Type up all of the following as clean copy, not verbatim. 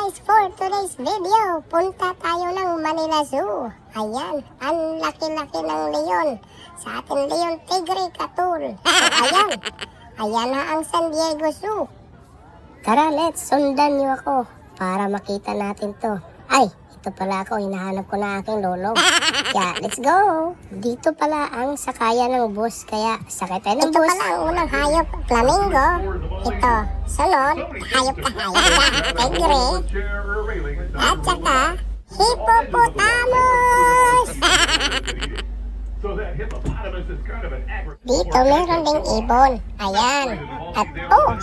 guys, for today's video, punta tayo ng Manila Zoo. Ayan, ang laki-laki ng leon. Sa ating leon, tigre, katul. So, ayan na ang San Diego Zoo. Tara, let's sundan niyo ako para makita natin to. Ay, ito pala ako, hinahanap ko na aking lolo. Kaya, let's go! Dito pala ang sakayan ng bus, kaya sakay tayo ng bus. Ito pala ang unang hayop, flamingo. Ito, sunod, hayop na tigre. At saka, hippopotamus! Dito meron ding ibon. Ayan. At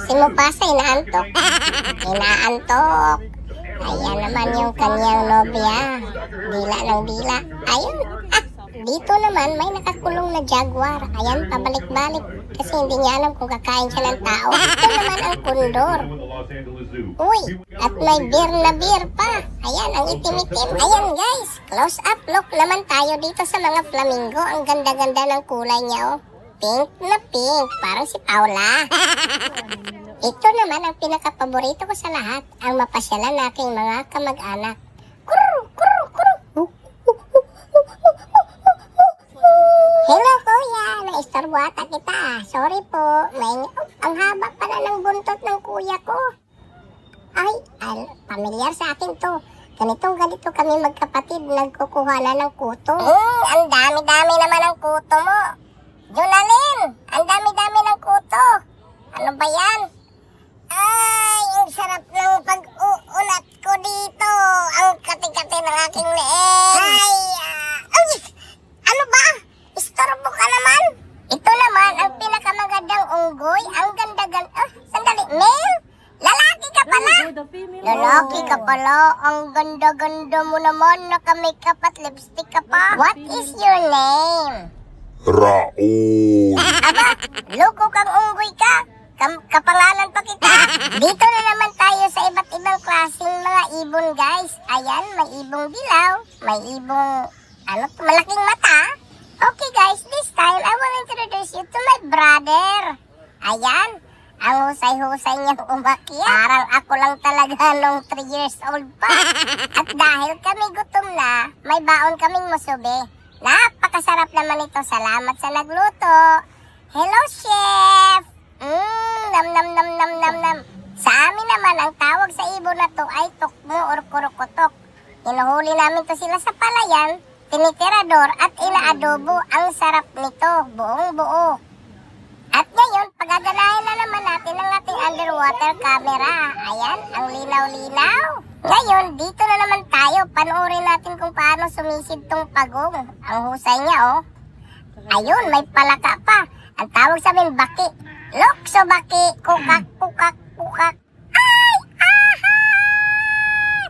si Mufasa inaantok. Inaantok. Ayan naman yung kanyang nobya. Dila ng dila. Ayun. Dito naman may nakakulong na jaguar. Ayan, pabalik-balik. Kasi hindi niya alam kung kakain siya ng tao. Ito naman ang kondor. Uy, at may beer na beer pa. Ayan, ang itim-itim. Ayan guys, close up look naman tayo dito sa mga flamingo. Ang ganda-ganda ng kulay niya, oh. Pink na pink, parang si Paula. Ito naman ang pinaka-paborito ko sa lahat, ang mapasyalan nating mga kamag-anak. Hello kuya, naistorbo ata kita. Sorry po, ang haba pala ng buntot ng kuya ko. Ay, pamilyar sa akin to. Ganito kami magkapatid, nagkukuha na ng kuto. Ang dami-dami naman ng kuto mo. Junalyn, ang dami-dami ng kuto. Ano ba yan? Ay, ang sarap ng pag-uunat ko dito. Ang kati-kati ng aking leeg. Ay, ano ba? Istorbo ka naman. Ito naman ang pinakamagandang unggoy. Ang ganda-ganda. Sandali, Mel? Lalaki ka pala? Lalaki ka pala. Ang ganda-ganda mo naman. Naka-makeup at lipstick ka pa. What is your name? Raul. Aba, loko kang unggoy ka. Kapangalan pa kita. Dito na naman tayo sa iba't ibang klaseng mga ibon, guys. Ayan, may ibong dilaw. May ibong, malaking mata. Okay guys, this time I will introduce you to my brother. Ayan, ang husay-husay niyang umakyat. Parang ako lang talaga nung 3 years old pa. At dahil kami gutom na, may baon kaming musubi. Napakasarap naman ito. Salamat sa nagluto. Hello, chef! Nam. Sa amin naman, ang tawag sa ibon na to ay tukmo or kurukotok. Hinuhuli namin to sila sa palayan, tinitirador at inaadobo. Ang sarap nito, buong buo. At ngayon, pagaganahin na naman natin ang ating underwater camera. Ayan, ang linaw-linaw. Ngayon, dito na naman tayo. Panoorin natin kung paano sumisid tong pagong. Ang husay niya, oh. Ayun, may palaka pa. Ang tawag sa amin, baki. Lokso baki, kukak. Ay, aha!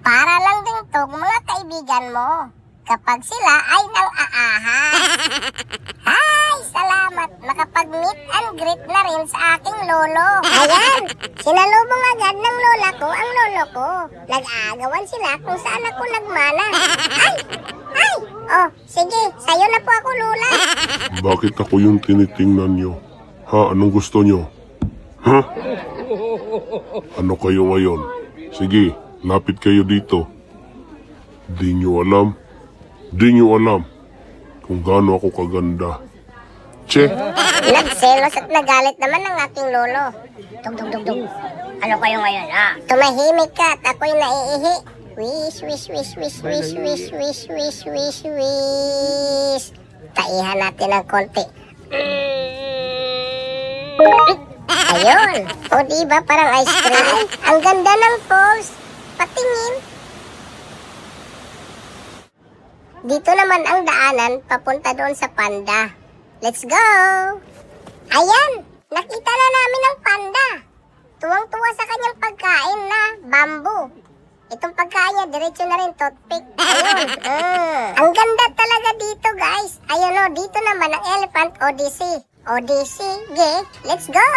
Para lang din to, mga kaibigan mo. Kapag sila ay nang aahas. Ay, salamat. Nakapag-meet and greet na rin sa aking lolo. Ayan, sinalubong agad ng lola ko ang lolo ko. Nag-aagawan sila kung saan ako nagmana. Ay! Oh, sige, sayo na po ako, lola. Bakit ako yung tinitingnan nyo? Ha? Anong gusto nyo? Ha? Ano kayo ngayon? Sige, lapit kayo dito. Di nyo alam kung gaano ako kaganda. Che! Nagselos at nagalit naman ang aking lolo. Dug. Ano kayo ngayon, ha? Tumahimik ka at ako'y naiihi. Wish. Taihan natin ng konti. Ayun. O diba parang ice cream? Ang ganda ng pose. Patingin. Dito naman ang daanan papunta doon sa panda. Let's go! Ayan! Nakita na namin ang panda. Tuwang-tuwa sa kanyang pagkain na bamboo. Itong pagkain niya, diretso na rin toothpick. Ayun. Ang ganda talaga dito, guys. Ayun o, dito naman ang Elephant Odyssey. Sige, let's go!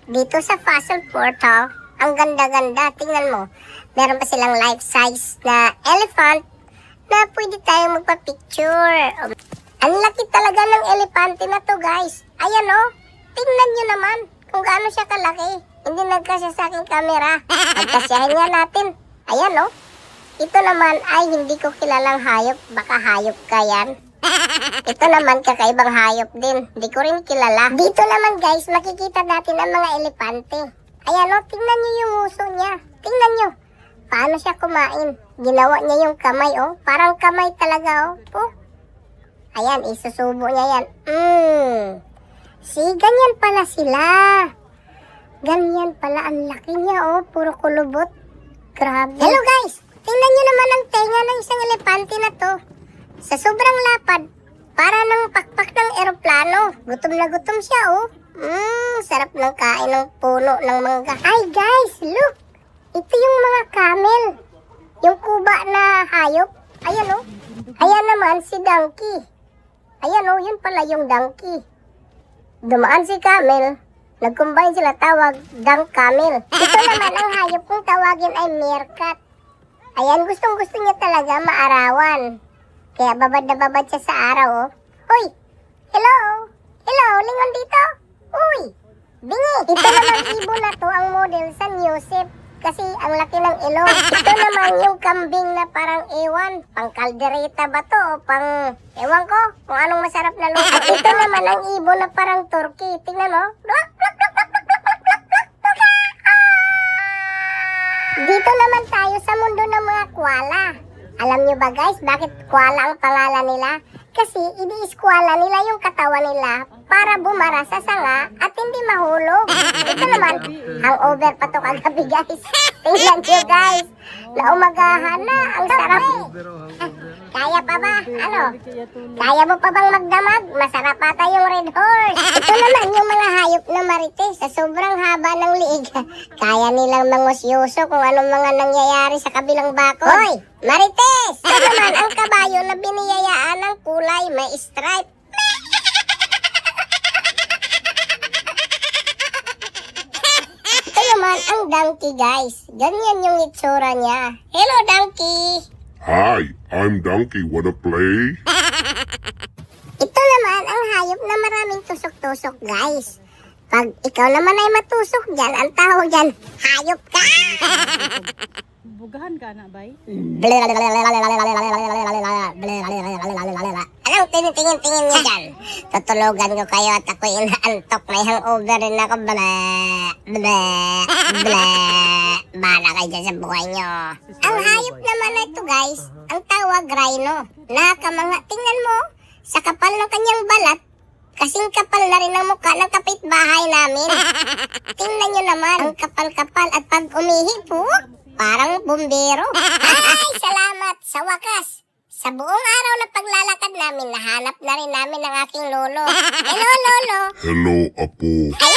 Dito sa Fossil Portal, ang ganda-ganda. Tingnan mo, meron pa silang life-size na elephant na pwede tayong magpa-picture. Ang laki talaga ng elepante na to, guys. Ayan o, tingnan nyo naman kung gaano siya kalaki. Hindi nagkasya sa aking camera. Pagkasyahin nga natin. Ayan, oh. Ito naman ay hindi ko kilalang hayop. Baka hayop ka yan. Ito naman kakaibang hayop din. Hindi ko rin kilala. Dito naman guys, makikita natin ang mga elepante. Ayan, oh. Tingnan nyo yung uso niya. Tingnan nyo. Paano siya kumain? Ginawa niya yung kamay, oh. Parang kamay talaga, oh. Oh. Ayan, isusubo niya yan. Ganyan pala sila. Ganyan pala, ang laki niya, oh. Puro kulubot. Grabe. Hello guys! Tingnan nyo naman ang tenga ng isang elepante na to. Sa sobrang lapad, para ng pakpak ng eroplano. Gutom na gutom siya, oh. Sarap ng kain ng puno ng mangga. Ay guys, look! Ito yung mga camel. Yung kuba na hayop. Ayan, oh. Ayan naman si donkey. Ayan, oh. Yun pala yung donkey. Dumaan si camel. Nag-combine sila, tawag dang camel. Ito naman ang hayop kung tawagin ay meerkat. Ayan, gustong-gusto niya talaga maarawan. Kaya babad na babad siya sa araw, oh. Hoy! Hello! Hello! Lingon dito! Uy! Bingi! Ito naman ibon na to ang model San Josep. Kasi ang laki ng ilong. Ito naman yung kambing na parang ewan. Pang kaldereta ba to? O pang... Ewan ko kung anong masarap na luto. At ito naman ang ibon na parang turkey. Tingnan mo. Dito naman tayo sa mundo ng mga koala. Alam nyo ba guys, bakit koala ang pangalan nila? Kasi ini-skwala nila yung katawan nila para bumara sa sanga at hindi mahulog. Ito naman, hangover pa to kagabi guys. Tingnan nyo guys, naumagahan na, ang sarap. Kaya pa ba? Ano? Kaya mo pa bang magdamag? Masarap ata yung red horse. Ito naman yung mga hayop na marites. Sa sobrang haba ng liig, kaya nilang mangusyoso kung anong mga nangyayari sa kabilang bakod. Hoy! Marites! Ito naman ang kabayo na biniyayaan ng kulay may stripe. Ito naman ang donkey guys. Ganyan yung itsura niya. Hello donkey! Hi, I'm Donkey. Wanna play? Ito naman ang hayop na maraming tusok-tusok guys. Pag ikaw naman ay matusok dyan, ang tawag dyan, hayop ka! Bugahan ka na, bay? Anong tingin-tingin niya dyan? Tutulugan ko kayo at ako'y inaantok. May hangover rin ako. Bahala kayo dyan sa buhay nyo. Ang hayop naman na ito guys, ang tawag rhino. Nakakamanga. Tingnan mo, sa kapal ng kanyang balat, kasing kapal na rin ang mukha ng kapitbahay namin. Tingnan nyo naman, ang kapal-kapal at pag umihi po, parang bumbero. Ay, salamat sa wakas. Sa buong araw na paglalakad namin, nahanap na rin namin ang aking lolo. Hello, lolo. Hello, Apo. Ayan